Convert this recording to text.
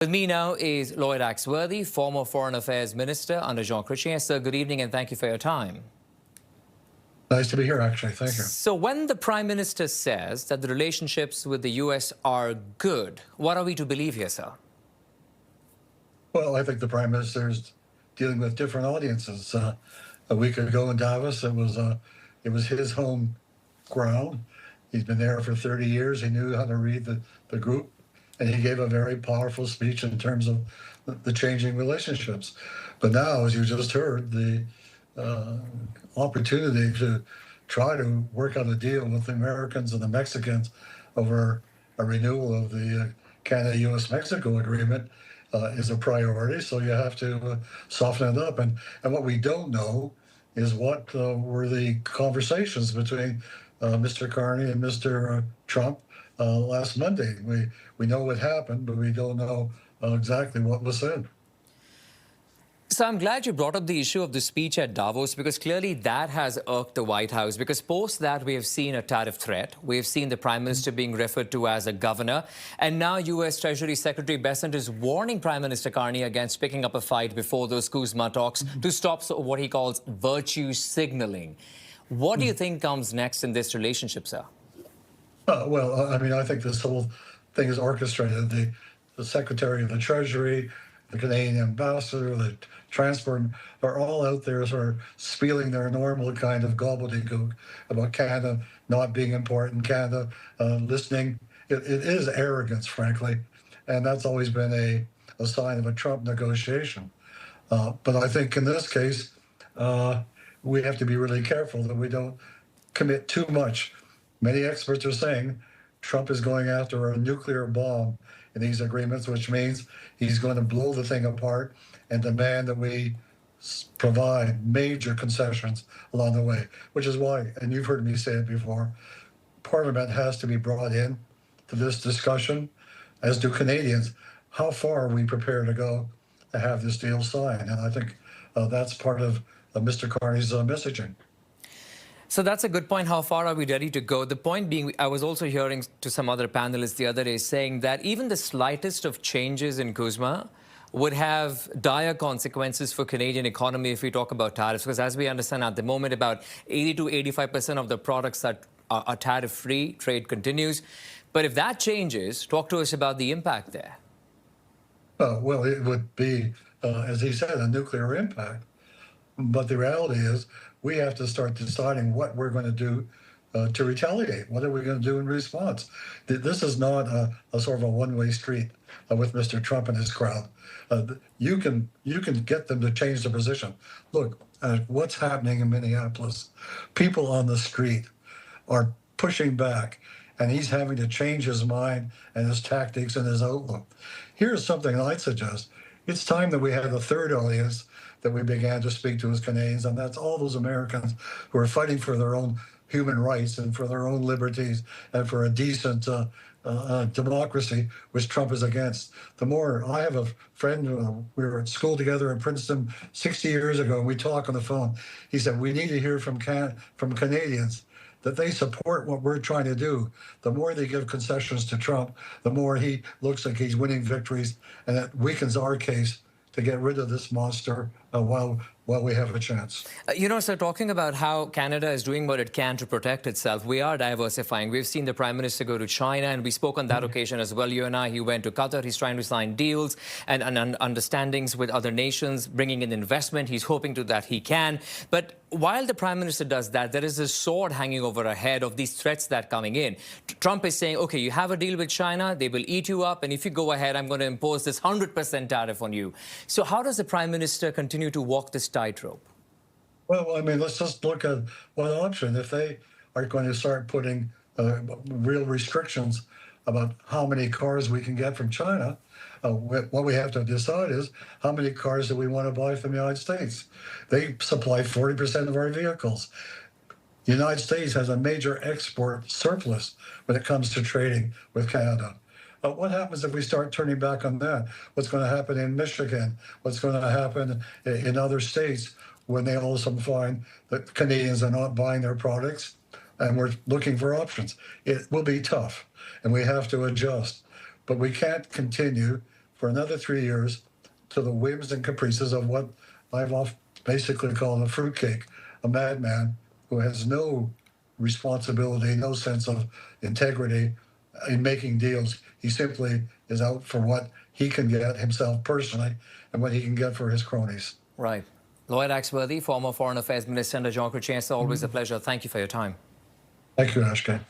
With me now is Lloyd Axworthy, former Foreign Affairs Minister under Jean Chrétien. Sir, good evening and thank you for your time. Nice to be here, actually. Thank you. So when the Prime Minister says that the relationships with the U.S. are good, what are we to believe here, sir? Well, I think the Prime Minister is dealing with different audiences. A week ago in Davos, it was his home ground. He's been there for 30 years. He knew how to read the group, and he gave a very powerful speech in terms of the changing relationships. But now, as you just heard, the opportunity to try to work out a deal with the Americans and the Mexicans over a renewal of the Canada-U.S.-Mexico agreement is a priority. So you have to soften it up. And what we don't know is what were the conversations between Mr. Carney and Mr. Trump last Monday. We know what happened, but we don't know exactly what was said. So I'm glad you brought up the issue of the speech at Davos, because clearly that has irked the White House, because post that we have seen a tariff threat. We have seen the Prime Minister being referred to as a governor. And now U.S. Treasury Secretary Bessent is warning Prime Minister Carney against picking up a fight before those Kuzma talks to stop what he calls virtue signaling. What do you think comes next in this relationship, sir? Well, I mean, I think this whole thing is orchestrated. The Secretary of the Treasury, the Canadian ambassador, the transport, are all out there sort of spieling their normal kind of gobbledygook about Canada not being important, Canada listening. It is arrogance, frankly, and that's always been a sign of a Trump negotiation. But I think in this case, we have to be really careful that we don't commit too much. Many experts are saying Trump is going after a nuclear bomb in these agreements, which means he's going to blow the thing apart and demand that we provide major concessions along the way, which is why, and you've heard me say it before, Parliament has to be brought in to this discussion, as do Canadians. How far are we prepared to go to have this deal signed? And I think that's part of Mr. Carney's messaging. So that's a good point. How far are we ready to go? The point being, I was also hearing to some other panelists the other day saying that even the slightest of changes in Kuzma would have dire consequences for Canadian economy if we talk about tariffs. Because as we understand at the moment, about 80 to 85% of the products that are tariff-free, trade continues. But if that changes, talk to us about the impact there. Well, it would be, as he said, a nuclear impact. But the reality is, we have to start deciding what we're going to do to retaliate. What are we going to do in response? This is not a sort of a one-way street with Mr. Trump and his crowd. You can get them to change their position. Look, what's happening in Minneapolis? People on the street are pushing back, and he's having to change his mind and his tactics and his outlook. Here's something I'd suggest. It's time that we had a third audience that we began to speak to as Canadians, and that's all those Americans who are fighting for their own human rights and for their own liberties and for a decent democracy, which Trump is against. The more, I have a friend, we were at school together in Princeton 60 years ago, and we talk on the phone. He said, we need to hear from Canadians that they support what we're trying to do. The more they give concessions to Trump, the more he looks like he's winning victories, and that weakens our case to get rid of this monster while we have a chance. You know, sir, talking about how Canada is doing what it can to protect itself, we are diversifying. We've seen the Prime Minister go to China, and we spoke on that occasion as well. You and I, he went to Qatar. He's trying to sign deals and understandings with other nations, bringing in investment. He's hoping that he can. But while the Prime Minister does that, there is a sword hanging over our head of these threats that are coming in. Trump is saying, okay, you have a deal with China, they will eat you up, and if you go ahead, I'm going to impose this 100% tariff on you. So how does the Prime Minister continue to walk this tightrope? Well, I mean, let's just look at one option. If they are going to start putting real restrictions about how many cars we can get from China, what we have to decide is how many cars do we want to buy from the United States? They supply 40% of our vehicles. The United States has a major export surplus when it comes to trading with Canada. What happens if we start turning back on that? What's going to happen in Michigan? What's going to happen in other states when they also find that Canadians are not buying their products and we're looking for options? It will be tough, and we have to adjust. But we can't continue for another 3 years to the whims and caprices of what I've basically called a fruitcake, a madman who has no responsibility, no sense of integrity in making deals. He simply is out for what he can get himself personally and what he can get for his cronies. Right. Lloyd Axworthy, former Foreign Affairs Minister under John Chrétien, always a pleasure. Thank you for your time. Thank you, Ashkan.